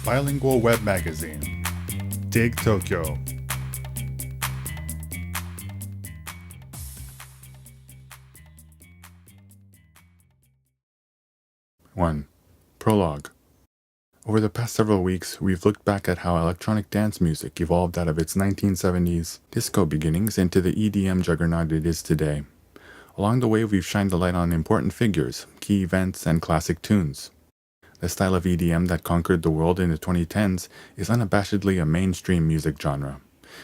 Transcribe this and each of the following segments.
bilingual web magazine, Dig Tokyo. One. Prologue. Over the past several weeks, we've looked back at how electronic dance music evolved out of its 1970s disco beginnings into the EDM juggernaut it is today. Along the way, we've shined a light on important figures, key events, and classic tunes. The style of EDM that conquered the world in the 2010s is unabashedly a mainstream music genre.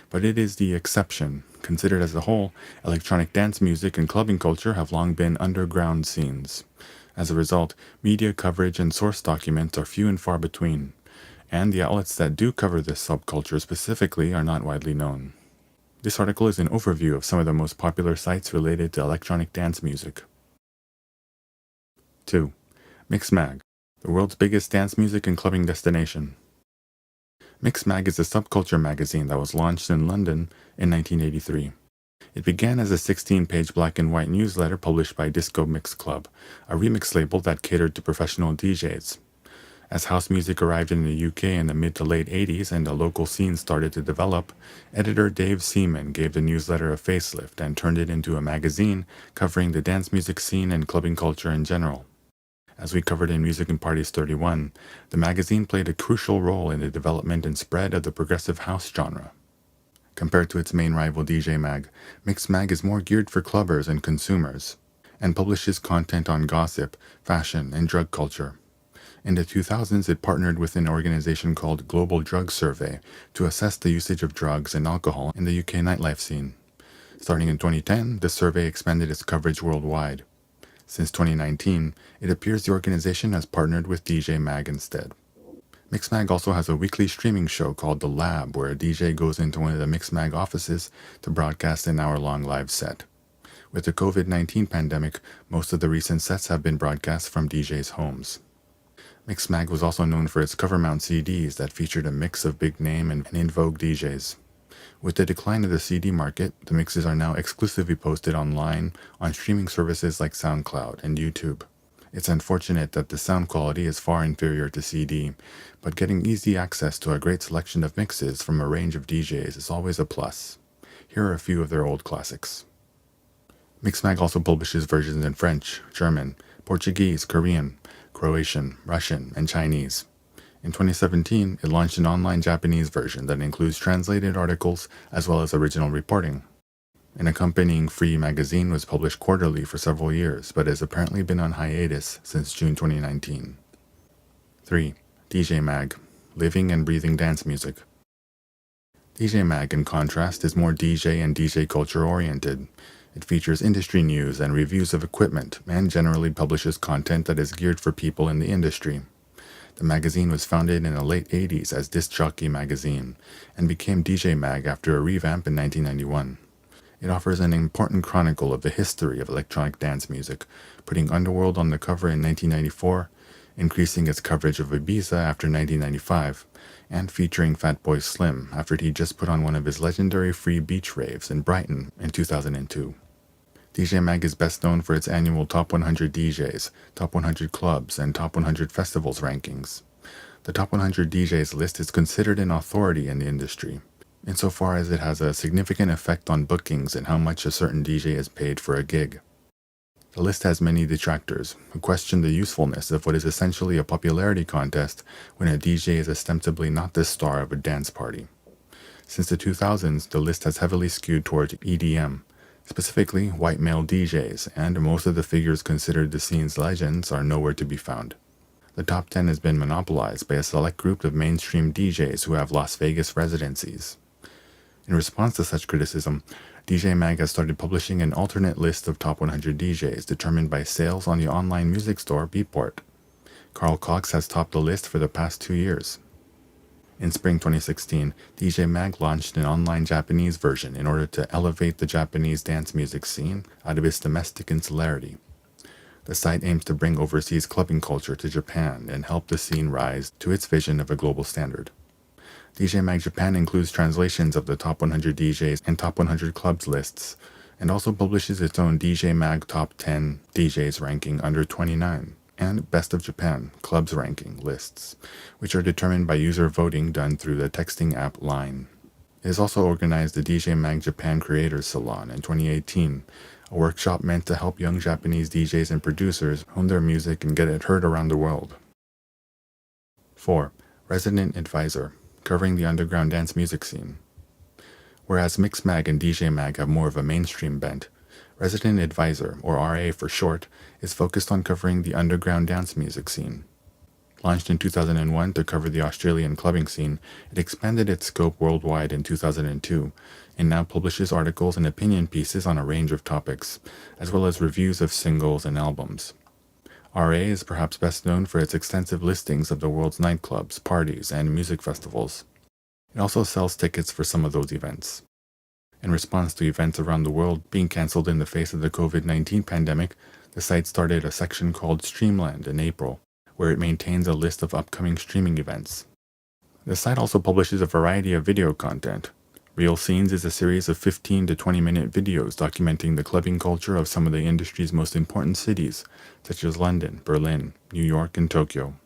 But it is the exception. Considered as a whole, electronic dance music and clubbing culture have long been underground scenes. As a result, media coverage and source documents are few and far between, and the outlets that do cover this subculture specifically are not widely known. This article is an overview of some of the most popular sites related to electronic dance music. 2. Mixmag, the world's biggest dance music and clubbing destination. Mixmag is a subculture magazine that was launched in London in 1983. It began as a 16-page black and white newsletter published by Disco Mix Club, a remix label that catered to professional DJs. As house music arrived in the UK in the mid to late 80s and a local scene started to develop, editor Dave Seaman gave the newsletter a facelift and turned it into a magazine covering the dance music scene and clubbing culture in general. As we covered in Music and Parties 31, the magazine played a crucial role in the development and spread of the progressive house genre. Compared to its main rival DJ Mag, Mixmag is more geared for clubbers and consumers, and publishes content on gossip, fashion, and drug culture. In the 2000s, it partnered with an organization called Global Drug Survey to assess the usage of drugs and alcohol in the UK nightlife scene. Starting in 2010, the survey expanded its coverage worldwide. Since 2019, it appears the organization has partnered with DJ Mag instead. Mixmag also has a weekly streaming show called The Lab, where a DJ goes into one of the Mixmag offices to broadcast an hour-long live set. With the COVID-19 pandemic, most of the recent sets have been broadcast from DJs' homes. Mixmag was also known for its cover-mount CDs that featured a mix of big-name and in-vogue DJs. With the decline of the CD market, the mixes are now exclusively posted online on streaming services like SoundCloud and YouTube. It's unfortunate that the sound quality is far inferior to CD, but getting easy access to a great selection of mixes from a range of DJs is always a plus. Here are a few of their old classics. Mixmag also publishes versions in French, German, Portuguese, Korean, Croatian, Russian, and Chinese. In 2017, it launched an online Japanese version that includes translated articles as well as original reporting. An accompanying free magazine was published quarterly for several years, but has apparently been on hiatus since June 2019. 3. DJ Mag, living and breathing dance music. DJ Mag, in contrast, is more DJ and DJ culture oriented. It features industry news and reviews of equipment, and generally publishes content that is geared for people in the industry. The magazine was founded in the late 80s as Disc Jockey Magazine, and became DJ Mag after a revamp in 1991. It offers an important chronicle of the history of electronic dance music, putting Underworld on the cover in 1994, increasing its coverage of Ibiza after 1995, and featuring Fatboy Slim after he just put on one of his legendary free beach raves in Brighton in 2002. DJ Mag is best known for its annual Top 100 DJs, Top 100 Clubs, and Top 100 Festivals rankings. The Top 100 DJs list is considered an authority in the industry, insofar as it has a significant effect on bookings and how much a certain DJ is paid for a gig. The list has many detractors who question the usefulness of what is essentially a popularity contest when a DJ is ostensibly not the star of a dance party. Since the 2000s, the list has heavily skewed towards EDM, specifically white male DJs, and most of the figures considered the scene's legends are nowhere to be found. The top 10 has been monopolized by a select group of mainstream DJs who have Las Vegas residencies. In response to such criticism, DJ Mag has started publishing an alternate list of top 100 DJs determined by sales on the online music store Beatport. Carl Cox has topped the list for the past 2 years. In spring 2016, DJ Mag launched an online Japanese version in order to elevate the Japanese dance music scene out of its domestic insularity. The site aims to bring overseas clubbing culture to Japan and help the scene rise to its vision of a global standard. DJ Mag Japan includes translations of the Top 100 DJs and Top 100 Clubs lists, and also publishes its own DJ Mag Top 10 DJs ranking under 29. and Best of Japan Clubs Ranking lists, which are determined by user voting done through the texting app Line. It has also organized the DJ Mag Japan Creators Salon in 2018, a workshop meant to help young Japanese DJs and producers hone their music and get it heard around the world. 4. Resident Advisor, covering the underground dance music scene. Whereas Mixmag and DJ Mag have more of a mainstream bent, Resident Advisor, or RA for short, is focused on covering the underground dance music scene. Launched in 2001 to cover the Australian clubbing scene, it expanded its scope worldwide in 2002, and now publishes articles and opinion pieces on a range of topics, as well as reviews of singles and albums. RA is perhaps best known for its extensive listings of the world's nightclubs, parties, and music festivals. It also sells tickets for some of those events. In response to events around the world being cancelled in the face of the COVID-19 pandemic, the site started a section called Streamland in April, where it maintains a list of upcoming streaming events. The site also publishes a variety of video content. Real Scenes is a series of 15 to 20-minute videos documenting the clubbing culture of some of the industry's most important cities, such as London, Berlin, New York, and Tokyo.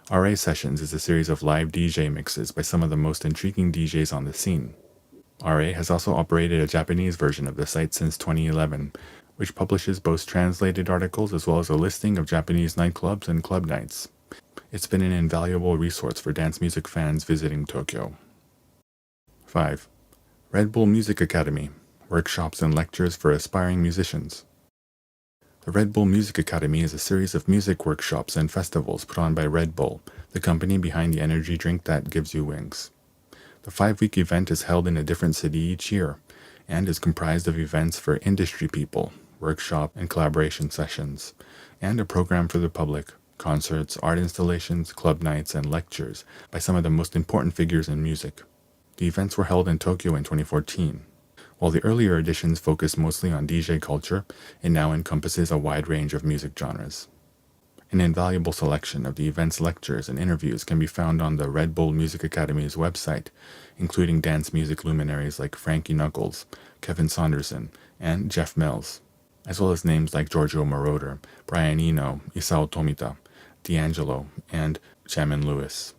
RA Sessions is a series of live DJ mixes by some of the most intriguing DJs on the scene. RA has also operated a Japanese version of the site since 2011, which publishes both translated articles as well as a listing of Japanese nightclubs and club nights. It's been an invaluable resource for dance music fans visiting Tokyo. 5. Red Bull Music Academy, workshops and lectures for aspiring musicians. The Red Bull Music Academy is a series of music workshops and festivals put on by Red Bull, the company behind the energy drink that gives you wings. The 5-week event is held in a different city each year, and is comprised of events for industry people, workshop and collaboration sessions, and a program for the public, concerts, art installations, club nights, and lectures by some of the most important figures in music. The events were held in Tokyo in 2014. While the earlier editions focused mostly on DJ culture, it now encompasses a wide range of music genres. An invaluable selection of the event's lectures and interviews can be found on the Red Bull Music Academy's website, including dance music luminaries like Frankie Knuckles, Kevin Saunderson, and Jeff Mills, as well as names like Giorgio Moroder, Brian Eno, Isao Tomita, D'Angelo, and Chamin Lewis.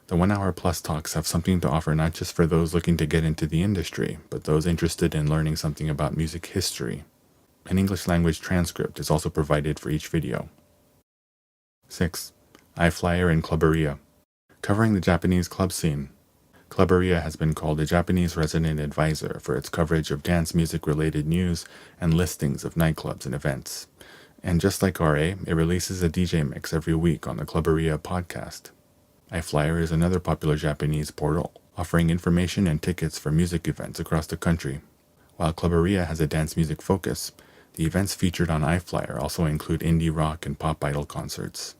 The 1-hour-plus talks have something to offer not just for those looking to get into the industry, but those interested in learning something about music history. An English-language transcript is also provided for each video. 6. iFLYER and Clubberia, covering the Japanese club scene. Clubberia has been called a Japanese resident advisor for its coverage of dance music-related news and listings of nightclubs and events. And just like RA, it releases a DJ mix every week on the Clubberia podcast. iFLYER is another popular Japanese portal, offering information and tickets for music events across the country. While Clubberia has a dance music focus, the events featured on iFLYER also include indie rock and pop idol concerts.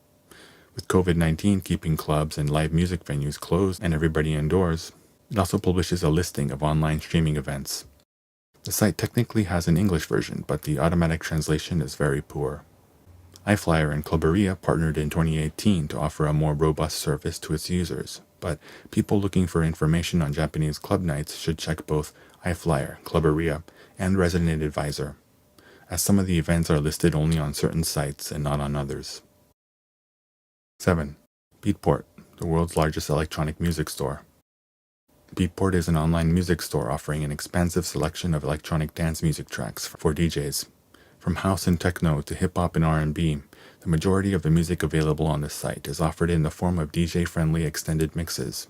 With COVID-19 keeping clubs and live music venues closed and everybody indoors, it also publishes a listing of online streaming events. The site technically has an English version, but the automatic translation is very poor. iFLYER and Clubberia partnered in 2018 to offer a more robust service to its users, but people looking for information on Japanese club nights should check both iFLYER, Clubberia, and Resident Advisor, as some of the events are listed only on certain sites and not on others. 7. Beatport, the world's largest electronic music store. Beatport is an online music store offering an expansive selection of electronic dance music tracks for DJs. From house and techno to hip-hop and R&B, the majority of the music available on this site is offered in the form of DJ-friendly extended mixes.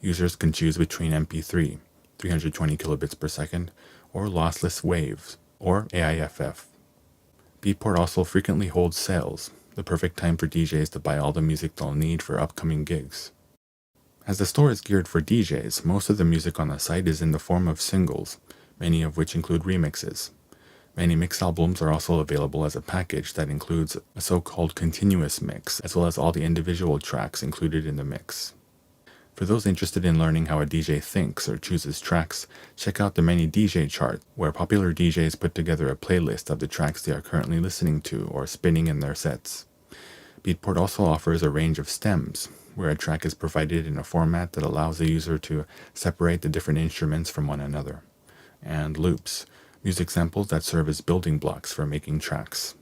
Users can choose between MP3, 320 kilobits per second, or lossless waves, or AIFF. Beatport also frequently holds sales, the perfect time for DJs to buy all the music they'll need for upcoming gigs. As the store is geared for DJs, most of the music on the site is in the form of singles, many of which include remixes. Many mix albums are also available as a package that includes a so-called continuous mix, as well as all the individual tracks included in the mix. For those interested in learning how a DJ thinks or chooses tracks, check out the Many DJ chart, where popular DJs put together a playlist of the tracks they are currently listening to or spinning in their sets. Beatport also offers a range of stems, where a track is provided in a format that allows the user to separate the different instruments from one another, and loops, music samples that serve as building blocks for making tracks.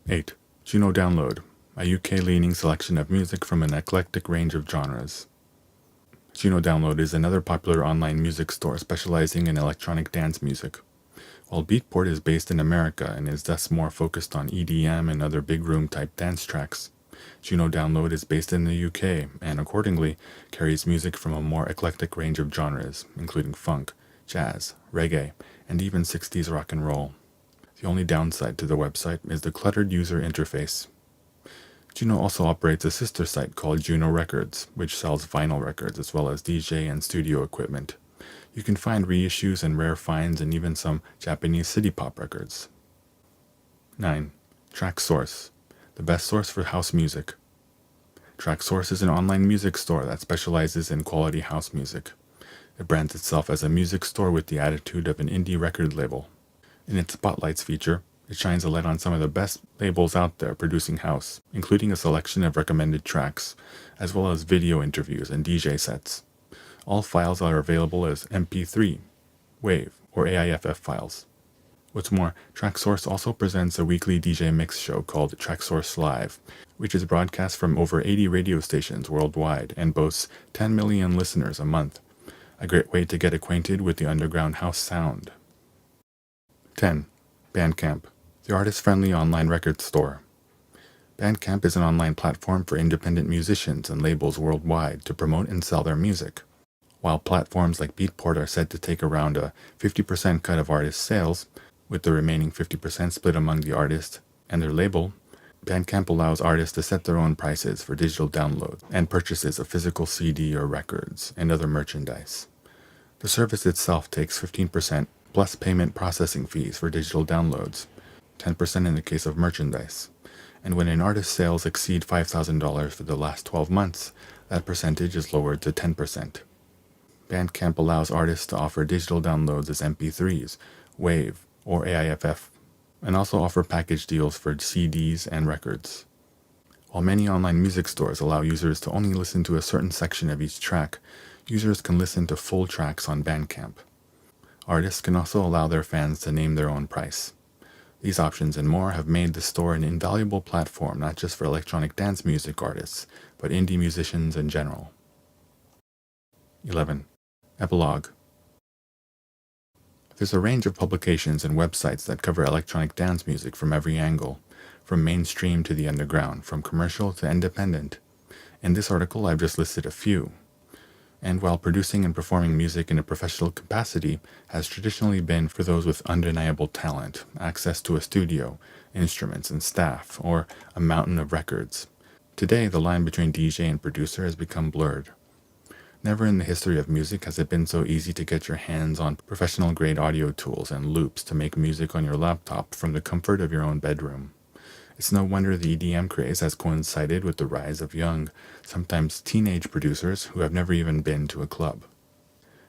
8. Juno Download, a UK-leaning selection of music from an eclectic range of genres. Juno Download is another popular online music store specializing in electronic dance music. While Beatport is based in America and is thus more focused on EDM and other big room type dance tracks, Juno Download is based in the UK and accordingly carries music from a more eclectic range of genres, including funk, jazz, reggae, and even 60s rock and roll. The only downside to the website is the cluttered user interface. Juno also operates a sister site called Juno Records, which sells vinyl records as well as DJ and studio equipment. You can find reissues and rare finds and even some Japanese city pop records. 9. TrackSource, the best source for house music. TrackSource is an online music store that specializes in quality house music. It brands itself as a music store with the attitude of an indie record label. In its Spotlights feature, it shines a light on some of the best labels out there producing house, including a selection of recommended tracks, as well as video interviews and DJ sets. All files are available as MP3, WAV, or AIFF files. What's more, TrackSource also presents a weekly DJ mix show called TrackSource Live, which is broadcast from over 80 radio stations worldwide and boasts 10 million listeners a month. A great way to get acquainted with the underground house sound. 10. Bandcamp, the artist-friendly online record store. Bandcamp is an online platform for independent musicians and labels worldwide to promote and sell their music. While platforms like Beatport are said to take around a 50% cut of artist sales, with the remaining 50% split among the artist and their label, Bandcamp allows artists to set their own prices for digital downloads and purchases of physical CD or records and other merchandise. The service itself takes 15% plus payment processing fees for digital downloads, 10% in the case of merchandise, and when an artist's sales exceed $5,000 for the last 12 months, that percentage is lowered to 10%. Bandcamp allows artists to offer digital downloads as MP3s, WAV, or AIFF, and also offer package deals for CDs and records. While many online music stores allow users to only listen to a certain section of each track, users can listen to full tracks on Bandcamp. Artists can also allow their fans to name their own price. These options and more have made the store an invaluable platform not just for electronic dance music artists, but indie musicians in general. 11. Epilogue. There's a range of publications and websites that cover electronic dance music from every angle, from mainstream to the underground, from commercial to independent. In this article, I've just listed a few. And while producing and performing music in a professional capacity has traditionally been for those with undeniable talent, access to a studio, instruments and staff, or a mountain of records, today the line between DJ and producer has become blurred. Never in the history of music has it been so easy to get your hands on professional-grade audio tools and loops to make music on your laptop from the comfort of your own bedroom. It's no wonder the EDM craze has coincided with the rise of young, sometimes teenage producers who have never even been to a club.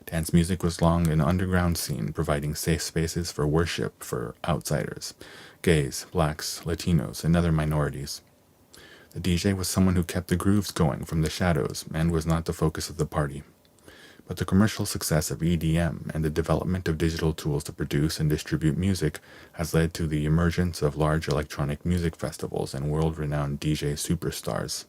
Dance music was long an underground scene, providing safe spaces for worship for outsiders, gays, blacks, Latinos, and other minorities. The DJ was someone who kept the grooves going from the shadows and was not the focus of the party. But the commercial success of EDM and the development of digital tools to produce and distribute music has led to the emergence of large electronic music festivals and world-renowned DJ superstars.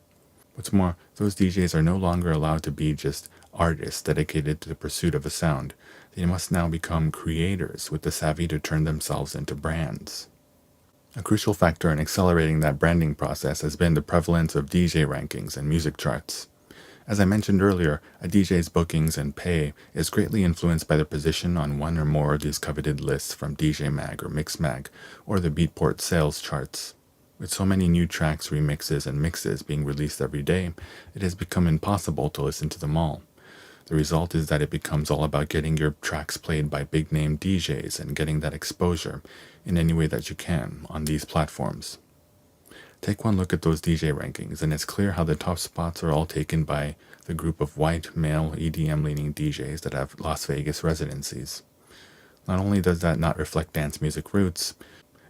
What's more, those DJs are no longer allowed to be just artists dedicated to the pursuit of a sound. They must now become creators with the savvy to turn themselves into brands. A crucial factor in accelerating that branding process has been the prevalence of DJ rankings and music charts. As I mentioned earlier, a DJ's bookings and pay is greatly influenced by their position on one or more of these coveted lists from Mag or Mixmag or the Beatport sales charts. With so many new tracks, remixes, and mixes being released every day, it has become impossible to listen to them all. The result is that it becomes all about getting your tracks played by big-name DJs and getting that exposure in any way that you can on these platforms. Take one look at those DJ rankings, and it's clear how the top spots are all taken by the group of white, male, EDM-leaning DJs that have Las Vegas residencies. Not only does that not reflect dance music roots,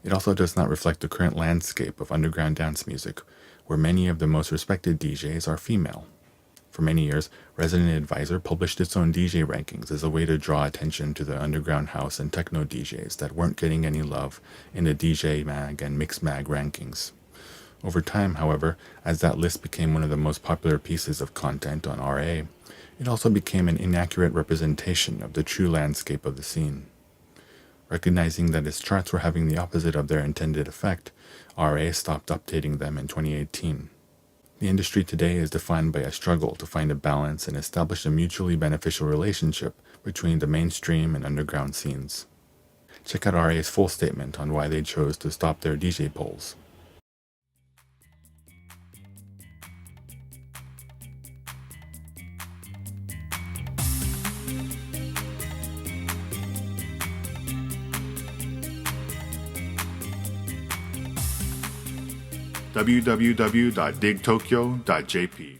it also does not reflect the current landscape of underground dance music, where many of the most respected DJs are female. For many years, Resident Advisor published its own DJ rankings as a way to draw attention to the underground house and techno DJs that weren't getting any love in the DJ Mag and Mixmag rankings. Over time, however, as that list became one of the most popular pieces of content on RA, it also became an inaccurate representation of the true landscape of the scene. Recognizing that its charts were having the opposite of their intended effect, RA stopped updating them in 2018. The industry today is defined by a struggle to find a balance and establish a mutually beneficial relationship between the mainstream and underground scenes. Check out RA's full statement on why they chose to stop their DJ polls. www.digtokyo.jp